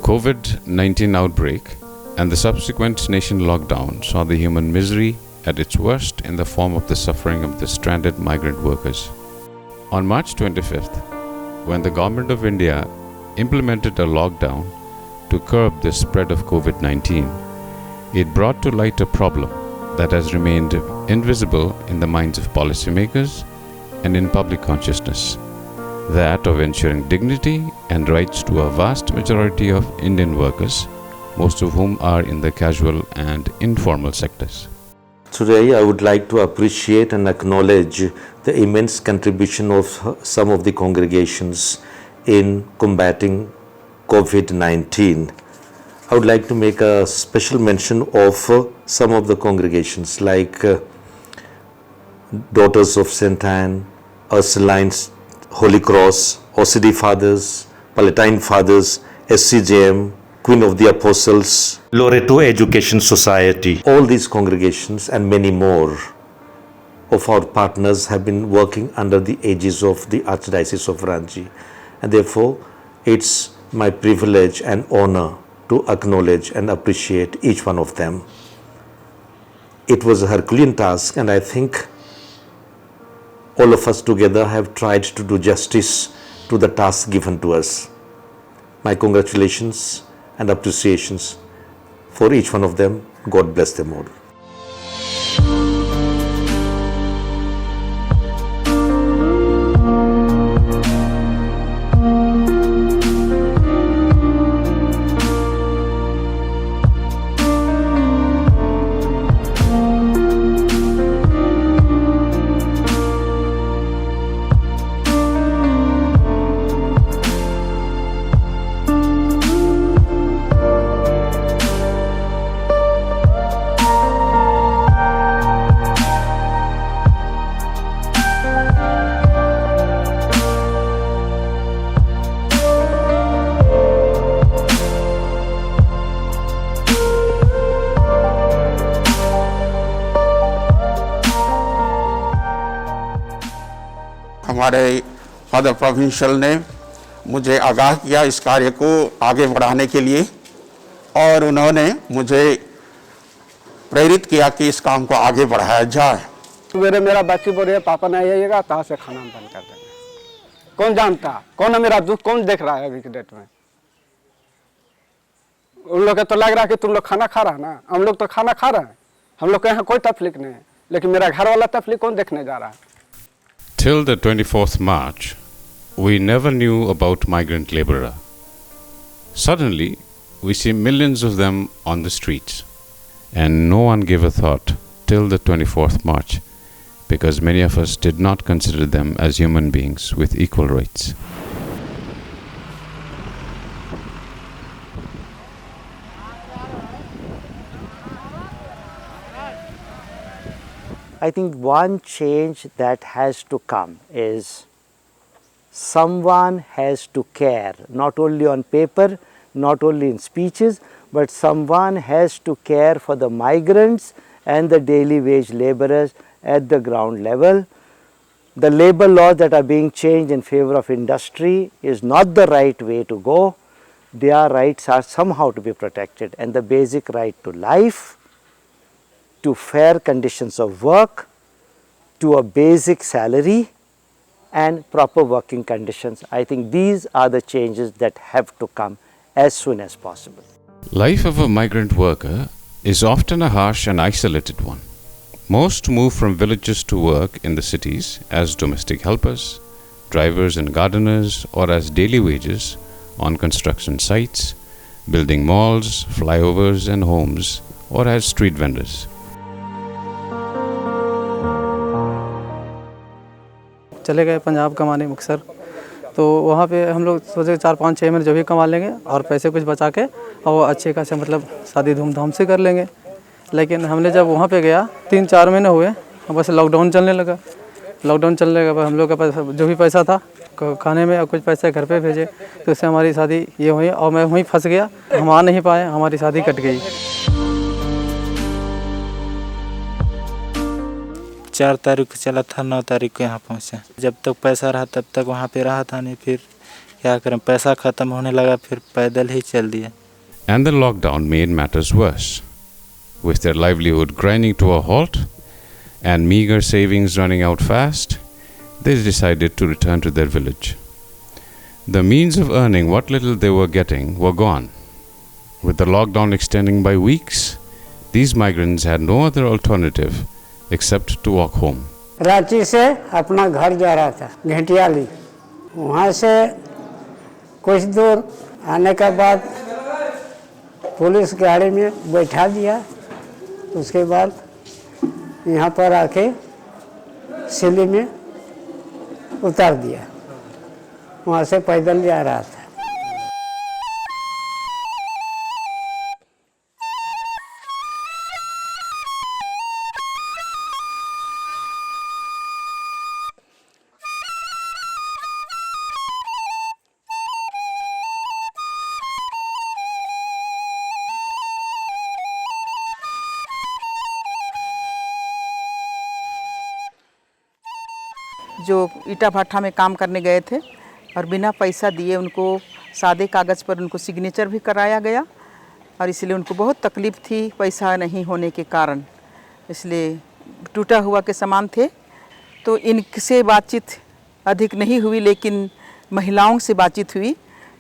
COVID-19 outbreak and the subsequent nation lockdown saw the human misery at its worst in the form of the suffering of the stranded migrant workers. On March 25th, when the Government of India implemented a lockdown to curb the spread of COVID-19, it brought to light a problem that has remained invisible in the minds of policymakers and in public consciousness, that of ensuring dignity and rights to a vast majority of Indian workers, most of whom are in the casual and informal sectors. Today, I would like to appreciate and acknowledge the immense contribution of some of the congregations in combating COVID-19. I would like to make a special mention of some of the congregations like Daughters of St. Anne, Ursulines, Holy Cross, OCD Fathers, Palatine Fathers, SCJM, Queen of the Apostles, Loreto Education Society. All these congregations and many more of our partners have been working under the aegis of the Archdiocese of Ranchi, and therefore it's my privilege and honor to acknowledge and appreciate each one of them. It was a Herculean task, and I think all of us together have tried to do justice to the task given to us. My congratulations and appreciations for each one of them. God bless them all. हमारे father provincial ने मुझे आगाह किया इस कार्य को आगे बढ़ाने के लिए, और उन्होंने मुझे प्रेरित किया कि इस काम को आगे बढ़ाया जाए। मेरा बच्ची बोल रही है पापा नहीं आइएगा तो से खाना बंद कर देंगे। कौन जानता, कौन है मेरा दुख, कौन देख रहा है अभी के डेट में? उन लोग को तो लग रहा है कि तुम लोग खाना खा रहा है ना, हम लोग तो खाना खा रहे हैं, हम लोग के यहाँ कोई तकलीफ नहीं है, लेकिन मेरा घर वाला तकलीफ कौन देखने जा रहा है? Till the 24th March, we never knew about migrant laborer. Suddenly, we see millions of them on the streets, and no one gave a thought till the 24th March, because many of us did not consider them as human beings with equal rights. I think one change that has to come is someone has to care, not only on paper, not only in speeches, but someone has to care for the migrants and the daily wage laborers at the ground level. The labor laws that are being changed in favor of industry is not the right way to go. Their rights are somehow to be protected, and the basic right to life, to fair conditions of work, to a basic salary and proper working conditions. I think these are the changes that have to come as soon as possible. Life of a migrant worker is often a harsh and isolated one. Most move from villages to work in the cities as domestic helpers, drivers and gardeners, or as daily wages on construction sites, building malls, flyovers and homes, or as street vendors. चले गए पंजाब कमाने मुक्तसर, तो वहाँ पे हम लोग सोचे 4-5-6 महीने जो भी कमा लेंगे और पैसे कुछ बचा के और वो अच्छे खासे मतलब शादी धूमधाम से कर लेंगे। लेकिन हमने जब वहाँ पे गया 3-4 महीने हुए, बस लॉकडाउन चलने लगा। लॉकडाउन चलने के बाद हम लोग के पास जो भी पैसा था खाने में और कुछ पैसे घर पे भेजे, तो उससे हमारी शादी ये हुई और मैं वहीं फंस गया। हम आ नहीं पाए, हमारी शादी कट गई। 4 तारीख को चला था, 9 तारीख को यहाँ पहुँचा। जब तक पैसा रहा तब तक वहाँ पे रहा था, नहीं फिर क्या करें, पैसा ख़त्म होने लगा, फिर पैदल ही चल दिए। And the lockdown made matters worse. With their livelihood grinding to a halt and meager savings running out fast, they decided to return to their village. The means of earning what little they were getting were gone. With the lockdown extending by weeks, these migrants had no other alternative except to walk home. Ranchi से अपना घर जा रहा था घंटियाली, वहाँ से कुछ दूर आने के बाद पुलिस गाड़ी में बैठा दिया। उसके बाद यहाँ पर आके सिल्ली में उतार दिया, वहाँ से पैदल जा रहा था। जो ईटा भट्ठा में काम करने गए थे और बिना पैसा दिए उनको सादे कागज़ पर उनको सिग्नेचर भी कराया गया, और इसलिए उनको बहुत तकलीफ़ थी पैसा नहीं होने के कारण, इसलिए टूटा हुआ के समान थे। तो इनसे बातचीत अधिक नहीं हुई, लेकिन महिलाओं से बातचीत हुई।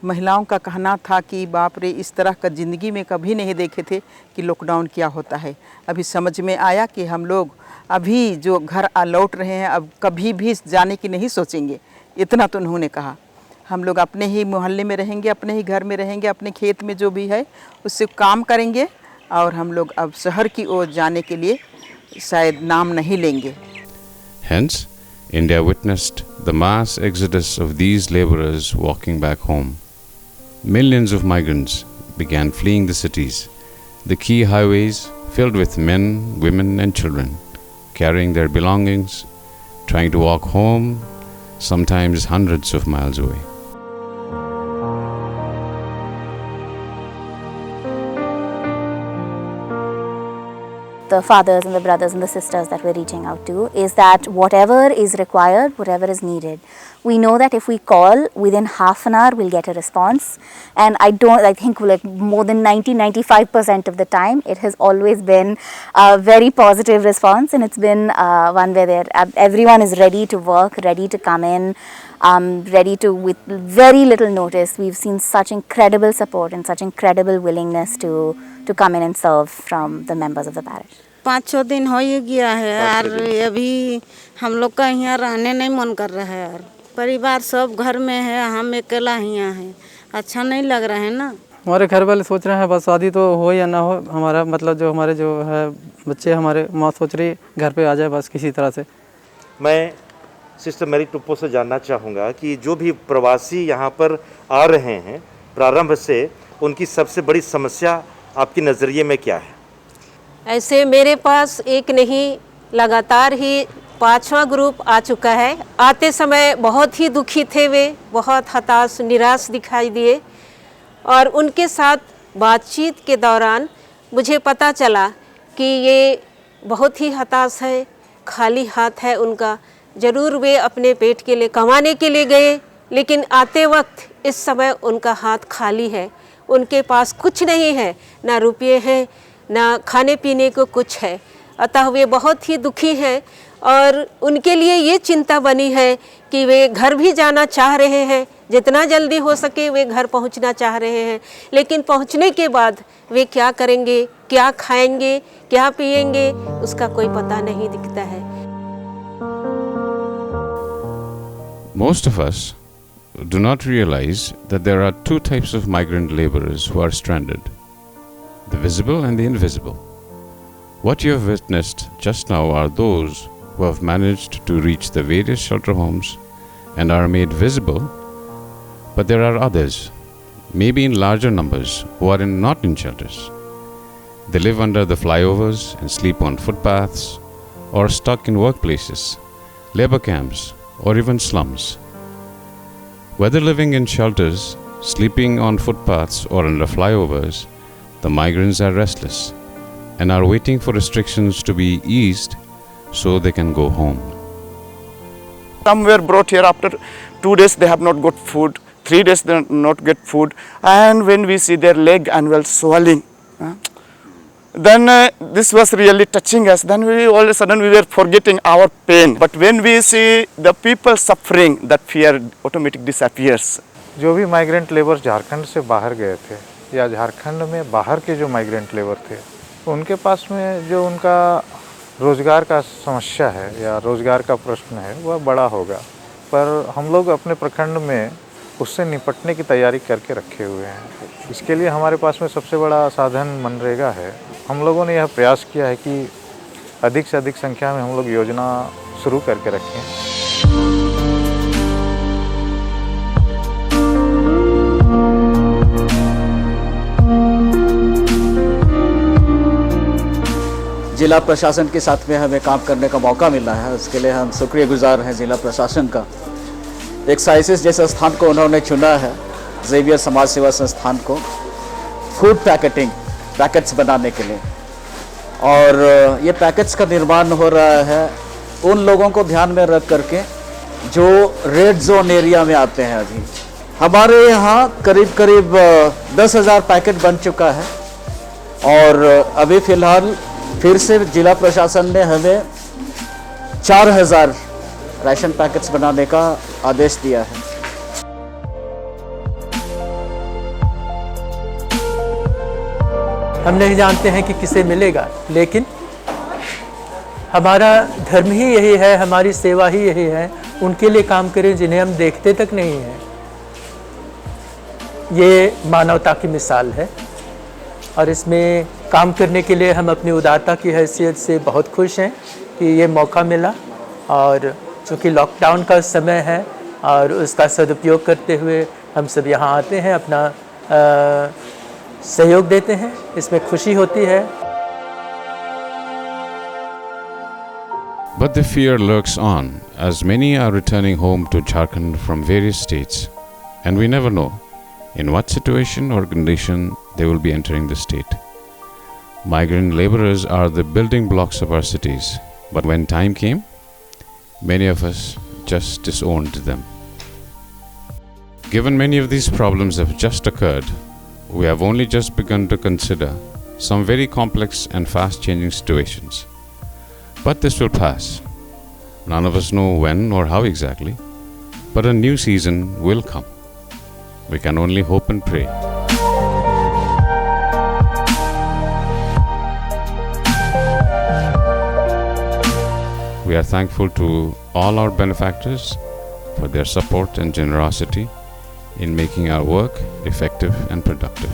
महिलाओं का कहना था कि बाप रे, इस तरह का ज़िंदगी में कभी नहीं देखे थे कि लॉकडाउन क्या होता है। अभी समझ में आया कि हम लोग अभी जो घर लौट रहे हैं अब कभी भी जाने की नहीं सोचेंगे, इतना तो उन्होंने कहा। हम लोग अपने ही मोहल्ले में रहेंगे, अपने ही घर में रहेंगे, अपने खेत में जो भी है उससे काम करेंगे, और हम लोग अब शहर की ओर जाने के लिए शायद नाम नहीं लेंगे। Hence, India witnessed the mass exodus of these laborers walking back home. Millions of migrants began fleeing the cities, the key highways filled with men, women and children, carrying their belongings, trying to walk home, sometimes hundreds of miles away. The fathers and the brothers and the sisters that we're reaching out to is that whatever is required, whatever is needed, we know that if we call within half an hour we'll get a response, and I think like more than 90-95% of the time it has always been a very positive response, and it's been one where everyone is ready to work, ready to come in, ready to, with very little notice. We've seen such incredible support and such incredible willingness to come in and serve from the members of the parish. 5-6 दिन हो ही गया है और अभी हम लोग का यहाँ रहने नहीं मन कर रहा है यार। परिवार सब घर में है, हम अकेला यहाँ हैं, अच्छा नहीं लग रहा है ना। हमारे घर वाले सोच रहे हैं बस शादी तो हो या ना हो, हमारा मतलब जो हमारे जो है बच्चे, हमारे माँ सोच रही घर पे आ जाए बस किसी तरह से। मैं सिस्टर मेरी टुप्पो से जानना चाहूँगा कि जो भी प्रवासी यहाँ पर आ रहे हैं प्रारंभ से, उनकी सबसे बड़ी समस्या आपके नज़रिए में क्या है? ऐसे मेरे पास एक नहीं, लगातार ही 5वां ग्रुप आ चुका है। आते समय बहुत ही दुखी थे, वे बहुत हताश निराश दिखाई दिए, और उनके साथ बातचीत के दौरान मुझे पता चला कि ये बहुत ही हताश है, खाली हाथ है उनका। ज़रूर वे अपने पेट के लिए कमाने के लिए गए, लेकिन आते वक्त इस समय उनका हाथ खाली है, उनके पास कुछ नहीं है, ना रुपये हैं ना खाने पीने को कुछ है। अतः वे बहुत ही दुखी हैं, और उनके लिए ये चिंता बनी है कि वे घर भी जाना चाह रहे हैं, जितना जल्दी हो सके वे घर पहुंचना चाह रहे हैं, लेकिन पहुंचने के बाद वे क्या करेंगे, क्या खाएंगे, क्या पिएंगे, उसका कोई पता नहीं दिखता है। Most of us do not realize that there are two types of migrant laborers who are stranded, the visible and the invisible. What you have witnessed just now are those who have managed to reach the various shelter homes and are made visible, but there are others, maybe in larger numbers, who are not in shelters. They live under the flyovers and sleep on footpaths, or stuck in workplaces, labor camps, or even slums. Whether living in shelters, sleeping on footpaths, or under flyovers, the migrants are restless and are waiting for restrictions to be eased so they can go home. Some were brought here after 2 days, they have not got food, 3 days they not get food, and when we see their leg and well swelling, then this was really touching us. Then we all of a sudden we were forgetting our pain. But when we see the people suffering, that fear automatically disappears. जो भी migrant labour Jharkhand से बाहर गए थे या झारखंड में बाहर के जो माइग्रेंट लेबर थे, उनके पास में जो उनका रोज़गार का समस्या है या रोज़गार का प्रश्न है वह बड़ा होगा, पर हम लोग अपने प्रखंड में उससे निपटने की तैयारी करके रखे हुए हैं। इसके लिए हमारे पास में सबसे बड़ा साधन मनरेगा है। हम लोगों ने यह प्रयास किया है कि अधिक से अधिक संख्या में हम लोग योजना शुरू करके रखें। जिला प्रशासन के साथ में हमें काम करने का मौका मिला है, उसके लिए हम शुक्रगुजार हैं जिला प्रशासन का। एक साइसिस जैसे स्थान को उन्होंने चुना है, जेवियर समाज सेवा संस्थान को, फूड पैकेट्स बनाने के लिए। और ये पैकेट्स का निर्माण हो रहा है उन लोगों को ध्यान में रख करके जो रेड जोन एरिया में आते हैं। अभी हमारे यहाँ करीब 10,000 पैकेट बन चुका है और अभी फ़िलहाल फिर से जिला प्रशासन ने हमें 4,000 राशन पैकेट्स बनाने का आदेश दिया है। हम नहीं जानते हैं कि किसे मिलेगा, लेकिन हमारा धर्म ही यही है, हमारी सेवा ही यही है, उनके लिए काम करें जिन्हें हम देखते तक नहीं हैं। ये मानवता की मिसाल है और इसमें काम करने के लिए हम अपनी उदारता की हैसियत से बहुत खुश हैं कि ये मौका मिला। और चूँकि लॉकडाउन का समय है और उसका सदुपयोग करते हुए हम सब यहाँ आते हैं, अपना सहयोग देते हैं, इसमें खुशी होती है। But the fear lurks on as many are returning home to Jharkhand from various states, and we never know in what situation or condition they will be entering the state. Migrant laborers are the building blocks of our cities, but when time came, many of us just disowned them. Given many of these problems have just occurred, we have only just begun to consider some very complex and fast-changing situations. But this will pass. None of us know when or how exactly, but a new season will come. We can only hope and pray. We are thankful to all our benefactors for their support and generosity in making our work effective and productive.